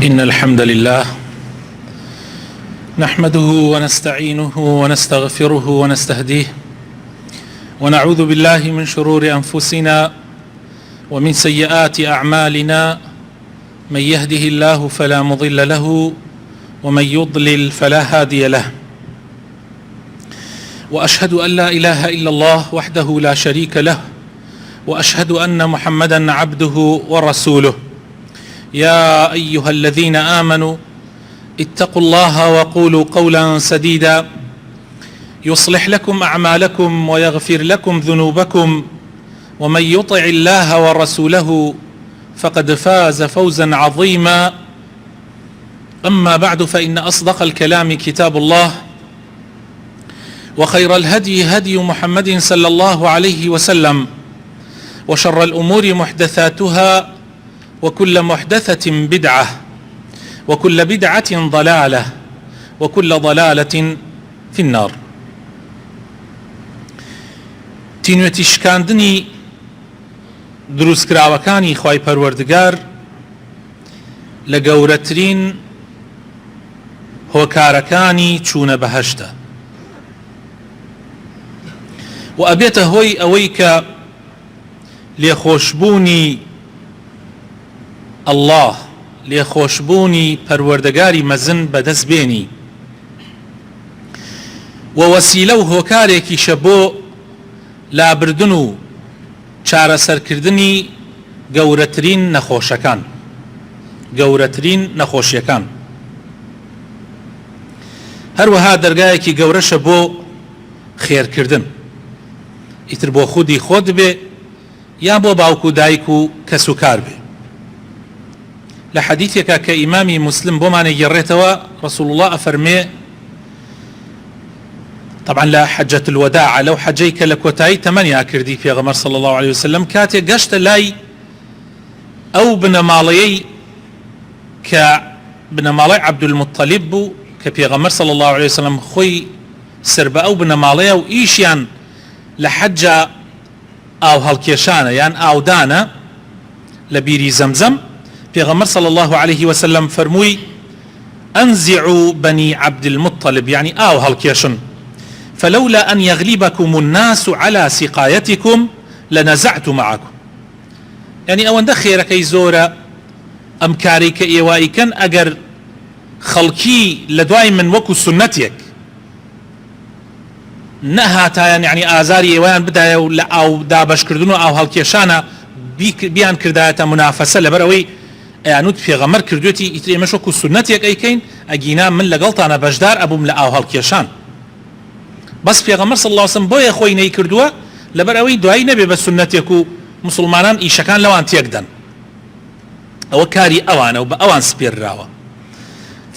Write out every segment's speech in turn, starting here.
إن الحمد لله نحمده ونستعينه ونستغفره ونستهديه ونعوذ بالله من شرور أنفسنا ومن سيئات أعمالنا من يهده الله فلا مضل له ومن يضلل فلا هادي له وأشهد أن لا إله إلا الله وحده لا شريك له وأشهد أن محمدا عبده ورسوله يا أيها الذين آمنوا اتقوا الله وقولوا قولا سديدا يصلح لكم أعمالكم ويغفر لكم ذنوبكم ومن يطع الله ورسوله فقد فاز فوزا عظيما أما بعد فإن أصدق الكلام كتاب الله وخير الهدي هدي محمد صلى الله عليه وسلم وشر الأمور محدثاتها وكل محدثة بدعة وكل بدعة ضلالة وكل ضلالة في النار. تینوێتی شکاندنی دروستکراوەکانی خوای پەروەردگار لە گەورەترین هۆکارەکانی چوونە بەهەشتە و ئەبێتە هۆی ئەوەی کە لێخۆشبوونی الله لێخۆشبوونی پەروەردگاری مەزن بەدەست بێنی و وەسیلە و هۆکارێکیشە بۆ لابردن و چارەسەرکردنی گەورەترین نەخۆشیەکان هەروەها دەرگایەکی گەورەشە بۆ خێرکردن ئیتر بۆ خودی خۆت بێ یا بۆ باوک و دایک و کەس و کار بێ. لە حەدیثێکە کە ئیمامی مسلم بۆمانە گێڕێتەوە رسول الله ئەفەرمێ طبعا لە حەجەت الوداع لەو حەجەی کە لە کۆتایی تەمەنیا کردی پێغەمبەر صلی الله عليه وسلم کاتێک گەشتە لای ئەو بنەماڵەیەی کە بنەماڵەی عەبدولموطەلیب بوو کە پێغەمبەر صلی الله عليه وسلم خۆی سەر بە ئەو بنەماڵەیە و ئیشیان لە حەجە ئاو هەڵکێشانە یان ئاودانە لە بیری زەمزەم. پێغەمبەر صلی الله عليه وسلم فەرمووی ئەنزعوا بني عبد المطلب يعني ئاو هەڵکێشن فلولا أن يغلبكم الناس على سقايتكم لنزعت معكم. يعني ئەوەندە خێرەکەی زۆرە ئەم کارەی کە ئێواییکەن ئەگەر خەڵکی لە دوای من وەکو سنەتێک نەهاتایان یعنی ئازاری ئێوەیان بدایە و لە ئاو دابەشکردن و ئاو هەڵکێشانە بیان کردایەتە منافەسە لەبەر ئەوەی ئەیانوت پێغەمبەر کردوێتی ئیتر ئێمەش وەکو سنەتێک ئەیکەین ئەگینا من لەگەڵتانە بەشدار ئەبووم لە ئاو هەڵکێشان. بەس پێغەمبەر صلی الله علیه وسلم بۆیە خۆی نەیکردووە لەبەر ئەوەی دوایی نەبێ بە سنەتێک و مسلمانان ئیشەکان لەوان تێکدەن ئەوە کاری ئەوانە و بە ئەوان سپێرراوە.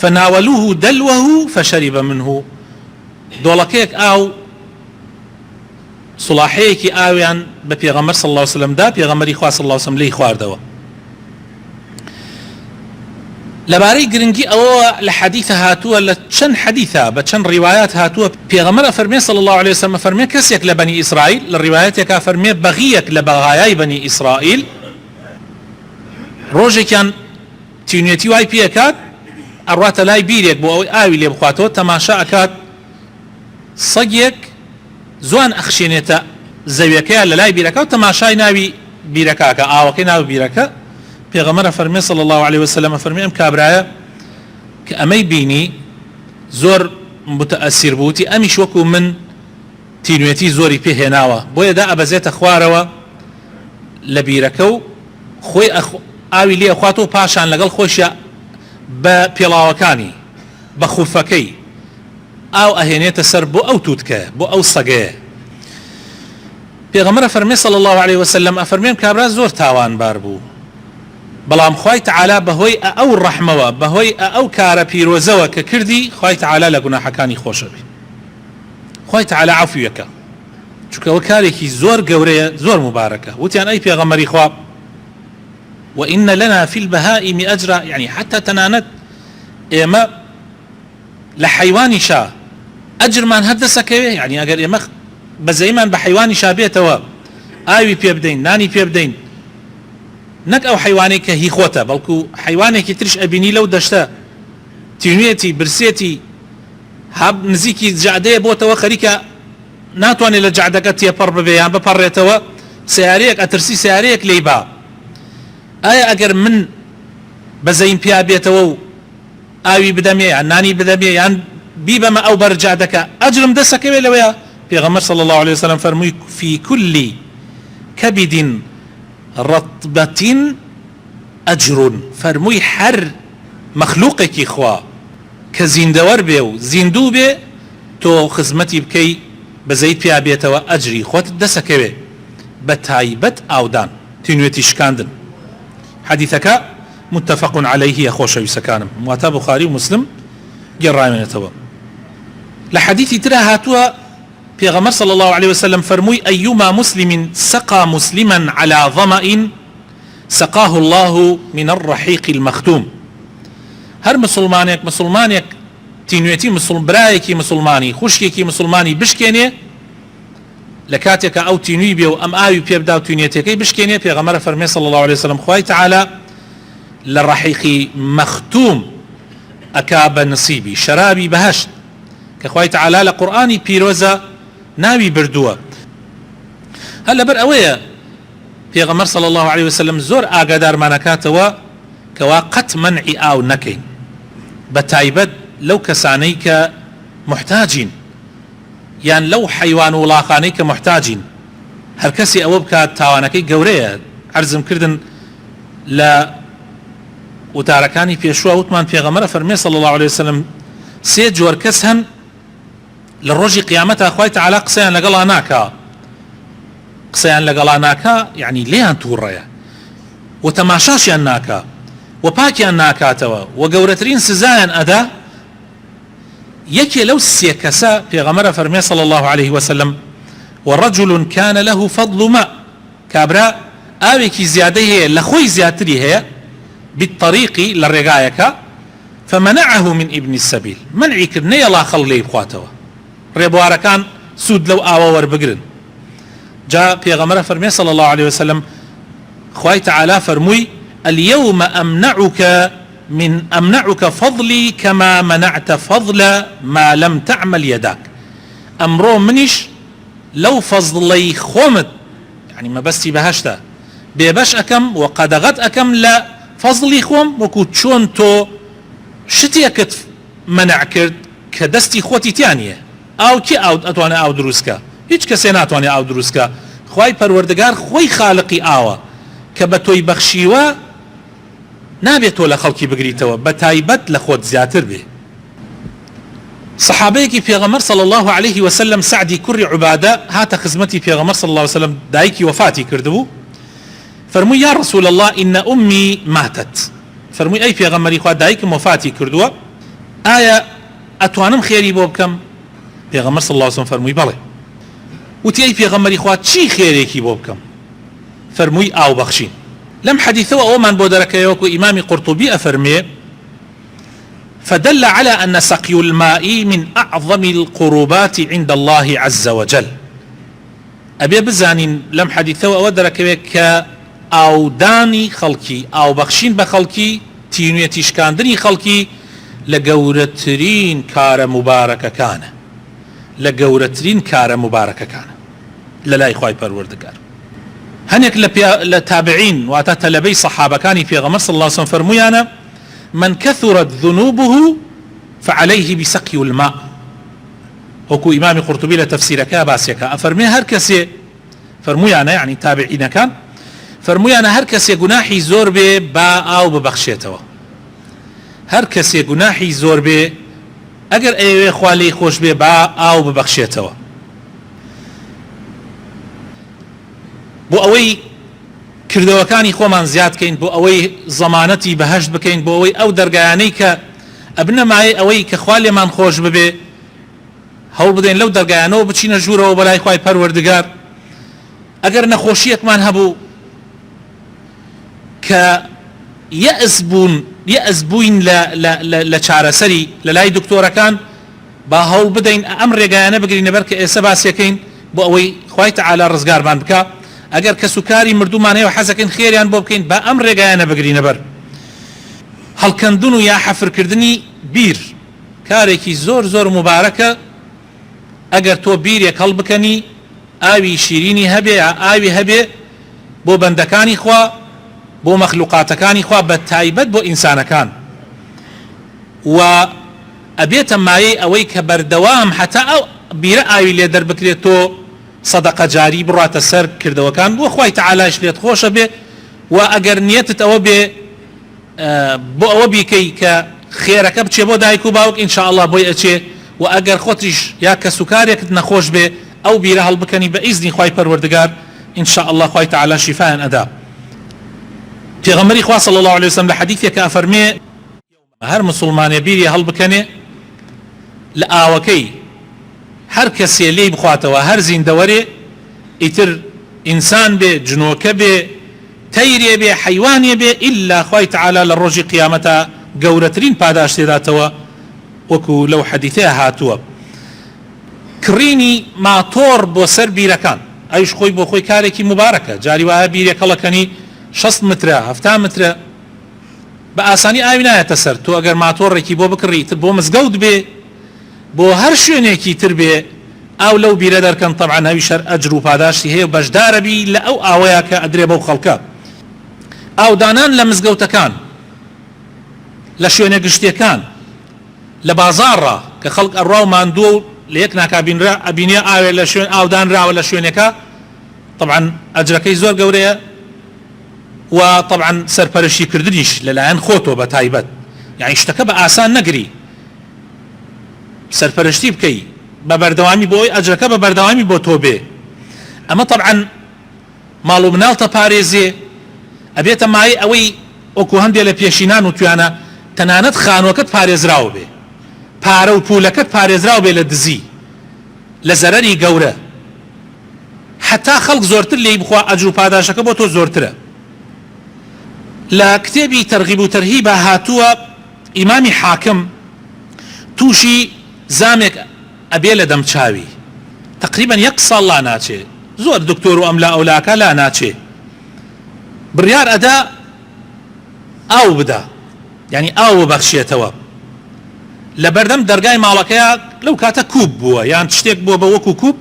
فناولوه دلوه فشرب منه دۆڵەکەیەک ئاو سڵاحەیەکی ئاویان بە پێغەمبەر صلی الله علیه وسلم دا پێغەمبەری خوا صلی الله علیه وسلم لی خواردەوە. لەبارەی گرنگی ئەوە لە حەدیثە هاتووە لە چەند حەدیثە بە چەند ڕیوایەت هاتووە پێغەمبەر ئەفەرمێ صلی الله عليه وسلم ئەفەرمێ کەسێک لە بەنی ئیسرائیل لە ڕیوایەتێکە ئەفەرمێ بەغیەک لە بەغایای بەنی ئیسرائیل ڕۆژێکیان تینوێتی وای پێکات ئەڕواتە لای بیرێک بۆ ئەوەی ئاوی لێ بخواتەوە تەماشا ئەکات سەگێک زوان ئەخشێنێتە زەویەکەیە لە لای بیرەکە و تەماشای ناوی بیرەکە کە ئاوەکەی ناوی بیرەکە. پێغەمبەر ئەفەرمێ صلی الله عليه وسلم ئەفەرمێ ئەم کابرایە کە ئەمەی بینی زۆر متەئەسیر بووتی ئەمیش وەکو من تینوێتی زۆری پێهێناوە بۆیە دا ئەبەزێتە خوارەوە لە بیرەکە و خۆی ئاوی لێ ئەخواتەوە پاشان لەگەڵ خۆشیە بە پێڵاوەکانی بە خوفەکەی ئاو ئەهێنێتە سەر بۆ ئەو تووتکە بۆ ئەو سەگەیە. پێغەمبەر ئەفەرمێ صلی الله عليه وسلم ئەفەرمێ کابرا زۆر تاوانبار بوو بەڵام خوای تەعالا بەهۆی ئەو ڕەحمەوە بەهۆی ئەو کارە پیرۆزەوە کە کردی خوای تەعالا لە گوناحەکانی خۆشە بێ خوای تەعالا عەفویەکە چونکە ئەوە کارێکی زۆر گەورەیە زۆر مبارەکە. وتیان ئەی پێغەمبەری خوا وإن لنا في البهائم أجرا يعني حتى تنانت ئێمە لە حەیوانیشا ئەجرمان هەردەسەکەوێ يعني ئەگەر ئێمە بەزەیمان بە حەیوانیشا بێتەوە ئاوی پێ بدەین نانی پێ بدەین نەک ئەو حیوانەی کە هی خۆتە بەڵکو حیوانێکی تریش ئەبینی لەو دەشتە تینوێتی برسێتی هەب نزیکی جعدەیە بۆتەوە خەریکە ناتوانێت لە جعدەکە تێپەڕ ببێ یان بپەڕێتەوە سیارەیەک ئەترسی سیارەیەک لێی با ئایا ئەگەر من بەزەیم پیا بێتەوە و ئاوی بدەمێ یان نانی بدەمێ یان بیبەمە ئەو بەرجادەکە ئەجرم دەسەکەوێ لەوەیە پێغەمبەر صلی الله عليه وسلم فەرمووی في كل كبد رطبة أجر فەرمووی هەر مەخلوقێکی خوا کە زیندەوەر بێ و زیندوو بێ تۆ خزمەتی بکەی بەزەیت پیا بێتەوە ئەجری خۆت دەسەکەوێ بە تایبەت ئاودان تینوێتی شکاندن حەدیثەکە متفق عليه خۆشەویستەکانم واتە بوخاری و مسلم گێڕایوێنێتەوە لە حەدیثی ترا هاتووە پێغەمبەر صلی الله عليه وسلم فەرمووی أيما مسلم سقى مسلما على ظمأ سقاه الله من الرحيق المختوم هەر مسلمانێک تینوێتی برایەکی مسلمانی خوشکێکی مسلمانی بشکێنێ لە کاتێکە ئەو تینوی بێ و ئەم ئاوی پێبدا و تینوێتەکەی بشکێنێ پێغەمبەر فەرمێ صلی الله عليه وسلم خوای تعالی لە ڕەحیقی مەختوم ئەکا بە نسیبی شەرابی بەهەشت کە خوای تعالی لە قورئانی پیرۆزە ناوی بردووە هەر لەبەر ئەوەیە پێغەمبەر صلی الله عليه وسلم زۆر ئاگادارمانەکاتەوە کەوا قەت منعی ئاو نەکەین بە تایبەت لەو کەسانەی کە محتاجین یان لەو حیوان وڵاخانەی کە محتاجین هەر کەسی ئەوە بکات تاوانەکەی گەورەیە عەرزم کردن لە وتارەکانی پێشوە وتمان پێغەمبەر فەرمێ صلی الله عليه وسلم سێ جۆر کەس هەن لە ڕۆژی قیامەتە خوای تەعالی قسەیان لەگەڵا ناکا یعنی لێیان تووڕەیە و تەماشاشیان ناکا و پاکیان ناکاتەوە و گەورەترین سزایان ئەدا یەکێ لەو سێ کەسە پێغەمبەر فەرمێ صلی الله عليه وسلم ورجل كان له فضل ماء کابرا ئاوێکی زیادەی هەیە لە خۆی زیاتری هەیە بالطريق للرقايك فمنعه من ابن السبيل منعي كرني الله خلي بخواتوا ريبوارا كان سود لو آوا وربقرن جاء بيغمرة فرمي صلى الله عليه وسلم خواي تعالى فرموي اليوم أمنعك فضلي كما منعت فضل ما لم تعمل يداك أمرو منش لو فضلي خومت يعني ما بستي بهشتا بيبش أكم وقدغت أكم لا فضلي خوم وكو چون تو شتيكت منع كرد كدستي خوتي تانية او كي او اتواني او دروسكا هيچ كسي ناتواني او دروسكا خواي پروردگار خوي خالقي آوا كبتوي بخشيوا نابيتو لخلقي بقريتوا بتايبت لخوت زياتر به صحابيكي پیغمبر صلى الله عليه وسلم سعدي كري عبادة هات خزمتي پیغمبر صلى الله عليه وسلم دايكي وفاتي كردبو فرموي يا رسول الله إن أمي ماتت فرموي أي پیغمبري خواه دايكم وفاتي كردوا آية أتوانم خيري بوبكم پیغمبر صلى الله عليه وسلم فرموي بله وتي أي پیغمبري خواه چي خيريكي بوبكم فرموي آو بخشين لم حديثه أو من بودرك يوكو إمام قرطبي أفرمي فدل على أن سقي الماء من أعظم القربات عند الله عز وجل أبي بزانين لم حديثه أو درك ك أو داني خلقي أو بخشين بخلقي تينوية شكاندني خلقي لقورترين كار مبارك كان لقورترين كار مبارك كان للا إخوائي پروردگار هنيك لتابعين واتا تلبي صحابة كاني في غمر صلى الله عليه وسلم فرميانا من كثرت ذنوبه فعليه بسقي الماء وكو إمام قرطبي لتفسيرك باسيك أفرمي هركسي فرميانا يعني تابعين كان فرمویانە هەر کەسێ گوناحی زۆر بێ با ئاو ببەخشێتەوە هەر کەسێ گوناحی زۆر بێ ئەگەر ئەوێ خوا لێی خۆش بێ با ئاو ببەخشێتەوە بۆ ئەوەی کردەوەکانی خۆمان زیاد بکەین بۆ ئەوەی زەمانەتی بەهەشت بکەین بۆ ئەوەی ئەو دەرگایانەی کە ئەبنە مایە ئەوەی کە خوا لێمان خۆش ببێ هەوڵ بدەین لەو دەرگایانەوە بچینە ژوورەوە بەلای خوای پەروەردگار ئەگەر نەخۆشیەکمان هەبوو کە یەئس بووین لە چارەسەری لە لای دکتۆرەکان با هەوڵ بدەین ئەم ڕێگایانە بگرینە بەر کە ئێستا باسیەکەین بۆ ئەوەی خوای تەعالی ڕزگارمان بکە ئەگەر کە سوکاری مردومانەوە حەزەکەن خێریان بۆ بکەین بە ئەم ڕێگایانە بگرینە بەر. هەڵکەندن و یا حەفرکردنی بیر کارێکی زۆر زۆر مبارەکە. ئەگەر تۆ بیرێک هەڵبکەنی ئاوی شیرینی هەبێ یا ئاوی هەبێ بۆ بەندەکانی خوا بۆ مەخلوقاتەکانی خوا بە تایبەت بۆ ئینسانەکان و ئەبێتە مایەی ئەوەی کە بەردەوام حتا ئەو بیرە ئاوی لێ دەربکرێت تۆ سەدەقە جاری بڕاتە سەر کردەوەکان بۆ خوای تەعالایش لێت خۆشە بێ و ئەگەر نیەتت ئەوە بێ بۆ ئەوە بیکەی کە خێرەکە بچێ بۆ دایک و باوک ئینشاءالله بۆی ئەچێ و ئەگەر خۆتیش یا کە سوکارێکت نەخۆش بێ ئەو بیرە هەڵبکەنی بە ئیزنی خوای پەروەردگار ئینشاءالله خوای تەعالا شیفایان ئەدا. پێغەمبەری خوا صلی الله علیه وسلم لە حەدیثێکە ئەفەرمێ هەر مسلمانێ بیری هەڵبکەنێ لە ئاوەکەی هەر کەسێ لێی بخواتەوە هەر زیندەوەرێ ئیتر ئینسان بێ جنۆکە بێ تەیرێ بێ حەیوانێ بێ ئیلا خوای تەعالا لە ڕۆژی قیامەتە گەورەترین پاداش تێداتەوە وەکو لەو حەدیثەیە هاتووە. کڕینی ماتۆڕ بۆ سەر بیرەکان ئەویش خۆی بۆ خۆی کارێکی مبارەکە. جاری وایە بیرێک هەڵەکەنی 60 مترە 70 مترە بە ئاسانی ئاوی نایەتە سەر. تۆ ئەگەر ماتۆڕێکی بۆ بکڕی تر بۆ مزگەوت بێ بۆ هەر شوێنێکی تر بێ ئاو لەو بیرە دەرکەن طبعا هەوی شەر ئەجر و پاداشتی هەیە بەشدارە بی لە ئەو ئاوەیە کە ئەدرێ بەو خەڵکە. ئاودانان لە مزگەوتەکان لە شوێنە گشتیەکان لە بازاڕە کە خەڵک ئەڕوا و ماندووە و لە یەک ناکابینرا ئەبینێ ئاوێ لە شوێن ئاودانراوە لە شوێنەکە طبعا ئەجرەکەی زۆر گەورەیە و طبعا سەرپەرشتی کردنیش لەلایەن خۆتۆ بە تایبەت یعنی شتەکە بە ئاسان نەگری سەرپەرشتی بکەی بە بەردەوامی بۆی ئەجرەکە بە بەردەوامی بۆ تۆ بێ. ئەمە طبعا ماڵ و مناڵتە پارێزێ ئەبێتە مای ئەوەی وەکو هەندێک لە پێشینان و توانە تەنانەت خانووەکەت پارێزراوە بێ پارە و پولەکەت پارێزراوە بێ لە دزی لە زەرەری گەورە حتا خەڵک زۆرتر لێی بخوا ئەجر و پاداشەکە بۆ تۆ زۆرترە. لە کتێبی تەرغیب و تەرهیب هاتووە ئیمامی حاکم تووشی زامێک ئەبێ لە دەمچاوی تقریبا 1 ساڵ لا ناچێ زۆر دکتۆر و ئەملا ئەولاکە لا ناچێ بڕیار ئەدا ئاو بدا یعنی ئاو بەخشێتەوە لە بەردەم دەرگای ماڵەکەیە لەو کاتە کوب بووە یان شتێک بووە بە وەکو کوب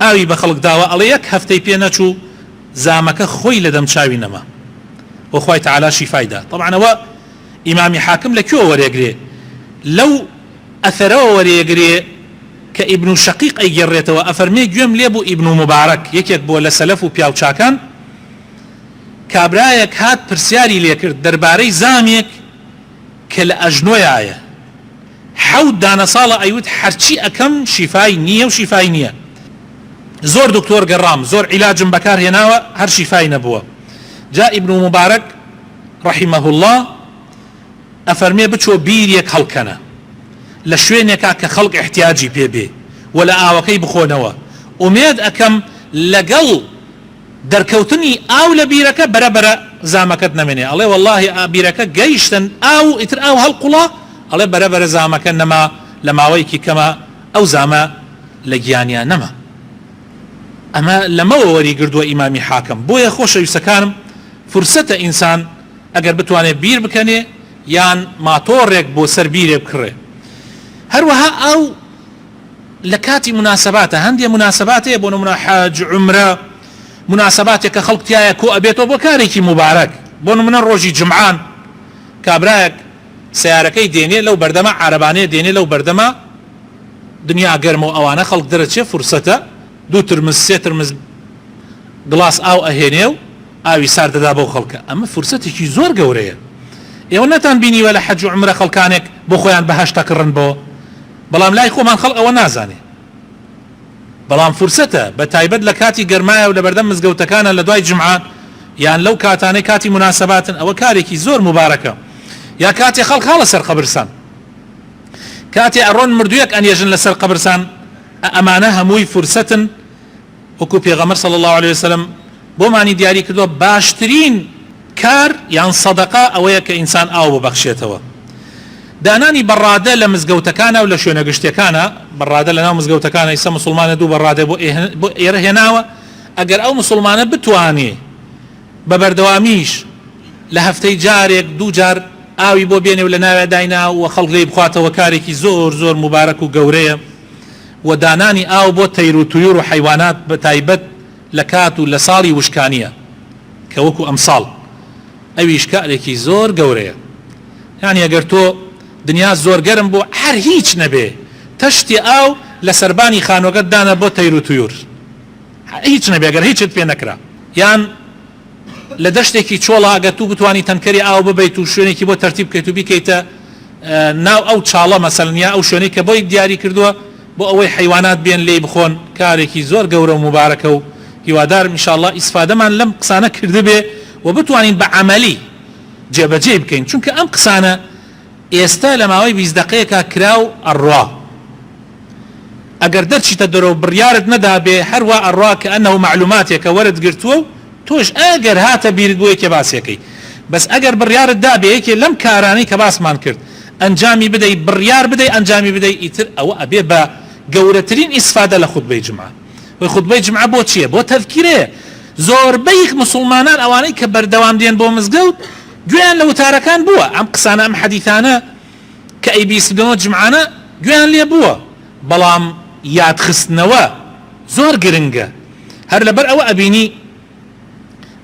ئاوی بە خەڵک داوە ئەڵێ 1 هەفتەی پێ نەچوو زامەکە خۆی لە دەمچاوی نەما وخوای تعالی شیفایدا. طبعا ئەوە ئیمامی حاکم لەکوێ وەرێگرێ لەو ئەثەرەوە وەرێگرێ کە ئیبن شەقیق ئەیگەڕێتەوە ئەفەرمێ گوێم لێ بوو ئیبن مبارەک یەکێک بۆ لە سەلەف و پیاوچاکان کابرایەک هات پرسیاری لێ کرد دەربارەی زامێک کە لە ئەژنۆیایە 7 دانە ساڵە ئەیوت هەرچی ئەکەم شیفای نییە و شیفای نییە زۆر دکتۆر گەڕام زۆر عیلاجم بەکار هێناوە هەر شیفای نەبووە. جا ئیبن مبارەک رحمه الله ئەفەرمێ بچۆ بیرێک هەڵکەنە لە شوێنێکا کە خەڵک احتیاجی پێ بێ و لە ئاوەکەی بخۆنەوە ئومێد ئەکەم لەگەڵ دەرکەوتنی ئاو لە بیرەکە بەرەبەرە زامەکەت نەمێنێ. ئەڵێ واللهی بیرەکە گەیشتن ئاو ئیتر ئاو هەڵقوڵە ئەڵێ بەرەبەرە زامەکە نەما لە ماوەیەکی کەمە ئەو زامە لە گیانیان نەما. ئەمە لەمەوە وەریگردووە ئیمامی حاکم. بۆیە خۆشەویستەکانم فرسەتە ئینسان ئەگەر بتوانێت بیر بکەنێ یان ماتۆڕێک بۆ سەر بیرێ بکڕێ. هەروەها ئەو لە کاتی مناسباتە هەندێک مناسباتەیە بۆ نمونە حەج عومرە مناسباتێک کە خەڵک تایە کۆ ئەبێتەوە بۆ کارێکی مبارەک بۆ نمونە ڕۆژی جمعان کابرایەک سیارەکەی دێنێ لەو بەردەمە عارەبانەیە دێنێ لەو بەردەمە دنیا گەرمە و ئەوانە خەڵک دەرەچێ فرسەتە 2 ترمز 3 ترمز گڵاس ئاو ئەهێنێ و ئاوی سار دەدا بۆ خەڵکە. ئەمە فرسەتێکی زۆر گەورەیە. ئێوە نەتان بینیوە لە حەج و عومرە خەڵکانێک بۆ خۆیان بەهەشتا کڕن بۆ بەڵام لای خۆمان خەڵک ئەوە نازانێ بەڵام فرسەتە بە تایبەت لە کاتی گەرمایە و لە بەردەم مزگەوتەکانە لە دوای جمعان یان لەو کاتانەی کاتی مناسباتن ئەوە کارێکی زۆر مبارەکە. یا کاتێ خەڵک هەڵە سەر قەبرستان کاتێ ئەڕۆن مردوویەک ئەنێژن لەسەر قەبرستان ئەمانە هەمووی فرسەتن وەکو پێغەمبەر صلی الله عليه وسلم بۆمانی دیاری کردووە باشترین کار یان سەدەقە ئەوەیە کە ئینسان ئاو ببەخشێتەوە. دانانی بەڕادە لە مزگەوتەکانە و لە شوێنە گشتەکانە بەڕادە لە ناو مزگەوتەکانە ئێستا موسڵمانە دوو بەڕادە بۆ ئێرە هێناوە ئەگەر ئەو مسلمانە بتوانێ بە بەردەوامیش لە هەفتەی جارێک دوو جار ئاوی بۆ بێنێ و لە ناوێ داینا و خەڵکی بخواتەوە کارێکی زۆر زۆر مبارەک و گەورەیە و دانانی ئاو بۆ تەیر و تویور و حیوانات بە تایبەت لە کات و لە ساڵی وشکانیە کە وەکو ئەمساڵ ئەویش کارێکی زۆر گەورەیە. یعنی ئەگەر تۆ دنیا زۆر گەرم بۆ هەر هیچ نەبێ تەشتی ئاو لە سەربانی خانوەکەت دانە بۆ تەیر و تویور هیچ نەبێ ئەگەر هیچت پێ نەکرا، یان لە دەشتێکی چۆڵە ئەگەر تو بتوانی تەنکەری ئاو ببیت و شوێنێکی بۆ تەرتیب بکەیت و بیکەیتە ناو ئەو چاڵە مەسەلنیا ئەو شوێنەی کە بۆی دیاری کردووە بۆ ئەوەی حیوانات بێن لێ بخۆن، کارێکی زۆر گەورە و مبارەکە و هیوادارم ئینشاءالله ئیسفادەمان لەم قسانە کردبێ و بتوانین بە عەمەلی جێبەجێ بکەین، چونکە ئەم قسانە ئێستا لە ماوەی 20 دقەیەکە کراو ئەڕوا، ئەگەر دەرچیتە دەرەوە بڕیارت نەدا بێ هەروە ئەڕوا کە ئەنەو معلوماتێکە وەرت گرتووە و تۆش ئەگەر هاتە بیرت بۆ یەکێ باسیەکەی، بەس ئەگەر بڕیارت دا بێ یەکێ لەم کارانەی کە باسمان کرد ئەنجامی بدەی بڕیار بدەی ئەنجامی بدەی ئیتر ئەوە ئەبێ بە گەورەترین ئیسفادە لە خوتبەی جمعە. و خوتبەی جمعە بۆ چییە؟ بۆ تەذکیرەیە. زۆربەی مسلمانان ئەوانەی کە بەردەوام دێن بۆ مزگەوت گوێیان لە وتارەکان بووە، ئەم قسانە ئەم حەدیثانە کە ئەیبیستنەوە جمعانە گوێیان لێ بووە، بەڵام یادخستنەوە زۆر گرنگە. هەر لەبەر ئەوە ئەبینی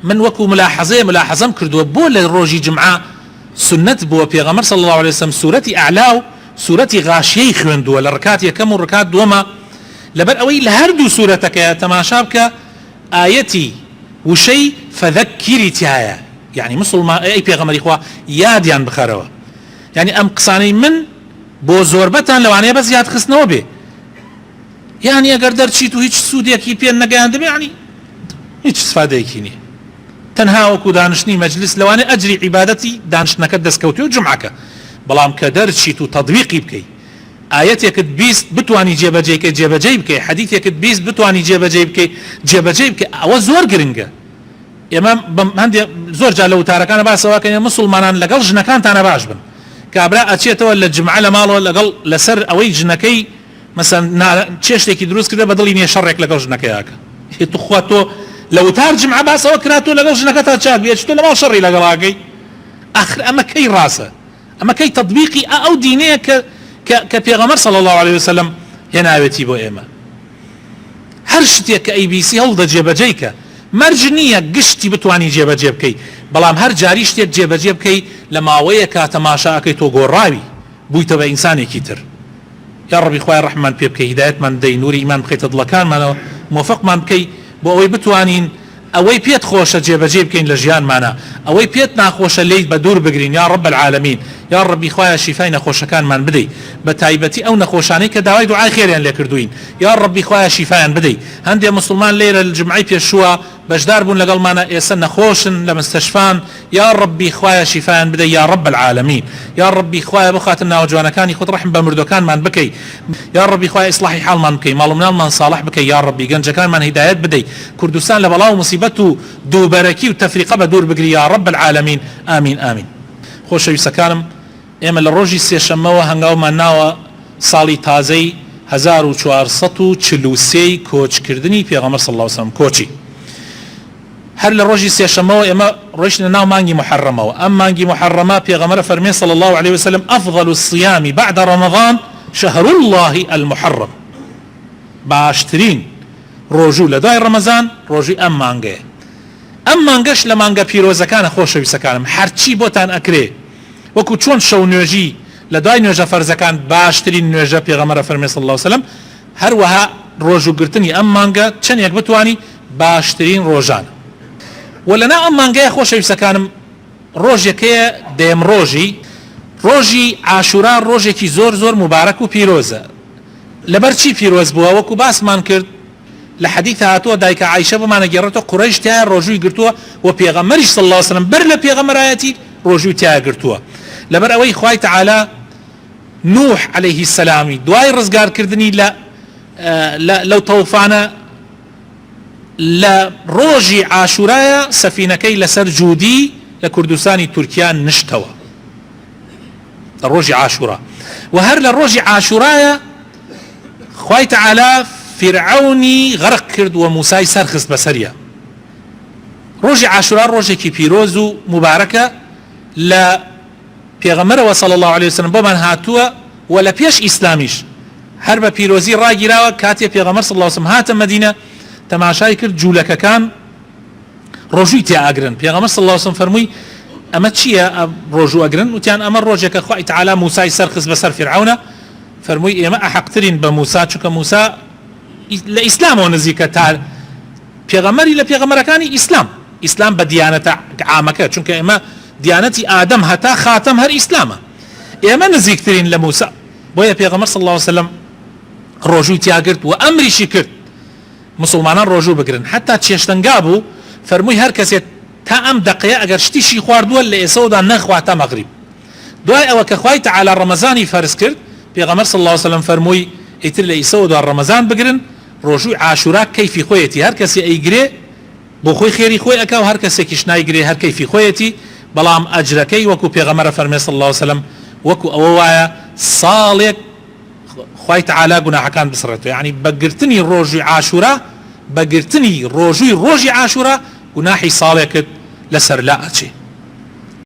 من وەکو ملاحەزەم کردووە بۆ لە ڕۆژی جمعە سنت بووە پێغەمبەر صلی الله عليه وسلم سوورەتی ئەعلا و سوورەتی غاشیەی خوێندووە لە ڕکات یەکەم و ڕکات دووەمە، لەبەر ئەوەی لە هەردوو سوورەتەکەیە تەماشا بکە ئایەتی وشەی فەذەکیری تایە، یعنی مسلمان ئەی پێغەمبەری خوا یادیان بخەرەوە. یعنی ئەم قسانەی من بۆ زۆربەتان لەوانەیە بەس یادخستنەوە بێ، یعنی ئەگەر دەرچیت و هیچ سوودێکی پێ نەگەیاندبێ یعنی هیچ استفادەیەکی نییە، تەنها وەکو دانیشتنی مەجلیس لەوانەیە ئەجری عیبادەتی دانیشتنەکەت دەستکەوتی و جمعەکە، بەڵام کە دەرچیت و تەطبیقی بکەی ئایەتێکت بیست بتوانی جێبەجێکەی جێبەجێ بکەی، حەدیثێکت بیست بتوانی جێبەجێ بکەی جێبەجێ بکەی، ئەوە زۆر گرنگە. ئێمە هەندێک زۆر جا لە وتارەکانە باسەوەکەن مسلمانان لەگەڵ ژنەکانتانە باش بن، کابرا ئەچێتەوە لە جمعە لە ماڵەوە لەگەڵ لەسەر ئەوەی ژنەکەی مەسەن چێشتێکی دروست کردە بەدڵی نیە شەڕێک لەگەڵ ژنەکەیاکە، توخوا تۆ لە وتار جمعە باسەوە کراتۆ لەگەڵ ژنەکە تا چاک بێت تۆ لە ماڵ شەڕی لەگەڵاکەی، ئاخر ئەمە کەی ڕاستە؟ ئەمە کەی تەطبیقی ئەو دینەیە کە پێغەمبەر صلی الله عليه وسلم هێناوێتی بۆ ئێمە. هەر شتێک کە ئەیبیسی هەڵدە جێبەجێیکە مەرج نییە گشتی بتوانی جێبەجێ بکەی، بەڵام هەر جاری شتێک جێبەجێ بکەی لە ماوەیە کا تەماشاکەی تۆ گۆڕاوی بوویتە بە ئینسانێکی تر. یا ڕەبی خوای ڕەحمان پێ بکەی، هیدایەتمان بدەی، نوری ئیمان بخەیتە دڵەکانمانەوە، موفقمان بکەی بۆ ئەوەی بتوانین ئەوەی پێت خۆشە جێبەجێ بکەین لە ژیانمانە، ئەوەی پێت ناخۆشە لێیت بە دوور بگرین. یا رب العالمین، یا ڕەبی خوایە شیفای نەخۆشەکانمان بدەی، بە تایبەتی ئەو نەخۆشانەی کە داوای دوعای خێریان لێ کردوین، یا ڕەبی خوایە شیفایان بدەی. هەندێک مسلمان لێرە لە جمعەی پێشووە بەشدار بوون لەگەڵمانە، ئێستا نەخۆشن لە مستەشفان، یا ڕەبی خوایە شیفایان بدەی یا رب العالمین. یا ڕەبی خوایە بخاتە ناوجوانەکانی خۆت ڕەحم بە مردوەکانمان بکەی، یا ڕەبی خوایە ئیسلاحی حاڵمان بکەی، ماڵ و مناڵمان صالح بکەی، یا ڕەبی گەنجەکانمان هیدایەت بدەی، کوردستان لە بەڵاو موسیبەت و دووبەرەکی و تەفریقە بە دوور بگری یا رب العالمین. ئامین ئامین. خۆشەویستەکانم، ئێمە لە ڕۆژی سێشەممەوە هەنگاومان ناوە ساڵی تازەی 1443 کۆچکردنی پێغەمبەر صلی الله علیه وسلم کۆچی. هەر لە ڕۆژی سێشەممەوە ئێمە ڕۆیشتە ناو مانگی محەڕەمەوە. ئەم مانگی محەڕەمە پێغەمبەر فەرمێ صلی الله عليه وسلم أفضل الصيام بعد رمضان شهر الله المحرم. باشترین ڕۆژوو لە دوای ڕەمەزان ڕۆژی ئەم مانگەیە. ئەم مانگەش لە مانگە پیرۆزەکانە خۆشەویستەکانم، هەرچی بۆتان ئەکرێ وەکو چۆن شەو نوێژی لە دوای نوێژە فەرزەکان باشترین نوێژە پێغەمبەر فەرمێ صلی الله عليه وسلم، هەروەها ڕۆژوگرتنی ئەم مانگە چەندێک بتوانی باشترین ڕۆژانە. و لەنا ئەم مانگەیە خۆشەویستەکانم ڕۆژێکەیە دێم ڕۆژی عاشورا ڕۆژێکی زۆر زۆر مبارەک و پیرۆزە. لەبەر چی پیرۆز بووە؟ وەکو باسمان کرد لە حەدیث هاتووە دایکە عایشە بمانە گێڕێتەوە قوڕەیش تایە ڕۆژووی گرتووە و پێغەمبەریش صلی الله عليه وسلم بەر لە پێغەمبەرایەتی ڕۆژووی تایە گرتووە. لەبەر ئەوەی خوای تەعالا نوح عليه السلامی دوای ڕزگارکردنی لەو تەوفانە لە ڕۆژی عاشورایە سەفینەکەی لەسەر جوودی لە کوردستانی تورکیا نشتەوە ڕۆژی عاشورا. و هەر لە ڕۆژی عاشورایە خوای تەعالا فرعونی غرق کرد و موسای سەرخست بەسەریە. ڕۆژی عاشورا ڕۆژێکی پیرۆز و مبارەکە لە پێغەمبەرەوە صلی الله عليه وسلم بۆمان هاتووە و لە پێش ئیسلامیش هەر بە پیرۆزی ڕاگیراوە کاتێ پێغەمبەر صلی الله عليه وسلم هاتە مەدینە تەماشای کرد جوولەکەکان ڕۆژووی تێئاگرن. پێغەمبەر صلی الله عليه وسلم فەرمووی ئەمە چییە ڕۆژوو ئەگرن؟ وتیان ئەمە ڕۆژێکە خوای تعالی موسای سەرخست بەسەر فیرعەونە. فەرمووی ئێمە ئەحەقترین بە موسا چونکە موسا لە ئیسلامەوە نزیکە تا پێغەمبەری لە پێغەمبەرەکانی ئیسلام بە دیانەتە عامەکە، چونکە ئێمە دیانەتی ئادەم هەتا خاتەم هەر ئیسلامە، ئێمە نزیکترین لە موسا. بۆیە پێغەمبەر صلی الله عليه وسلم ڕۆژووی تیاگرت و ئەمریشی کرد مسلمانان ڕۆژوو بگرن. حتا چێشتەنگا بوو فەرمووی هەر کەسێت تا ئەم دقەیە ئەگەر شتیشی خواردووە لە ئێسەوەدا نەخوا تا مەغریب. دوای ئەوە کە خوای تعالی ڕەمەزانی فەرز کرد پێغەمبەر صلی الله عليه وسلم فەرمووی ئیتر لە ئێسەوەدا ڕەمەزان بگرن. ڕۆژووی عاشورا کەیفی خۆیەتی، هەر کەسی ئەیگرێ بۆ خۆی خێری خۆی ئەکا و هەر کەسێکیش نایگرێ هەر کەیفی خۆیەتی، بەڵام ئەجرەکەی وەکو پێغەمبەر فەرمێ صلی الله عليه وسلم وەکو ئەوە وایە ساڵێک خوای تعالی گوناحەکان بسڕێتەوە. یعنی بەگرتنی ڕۆژی عاشورا، بەگرتنی ڕۆژووی ڕۆژی عاشورا گوناحی ساڵێکت لەسەر لا ئەچێ.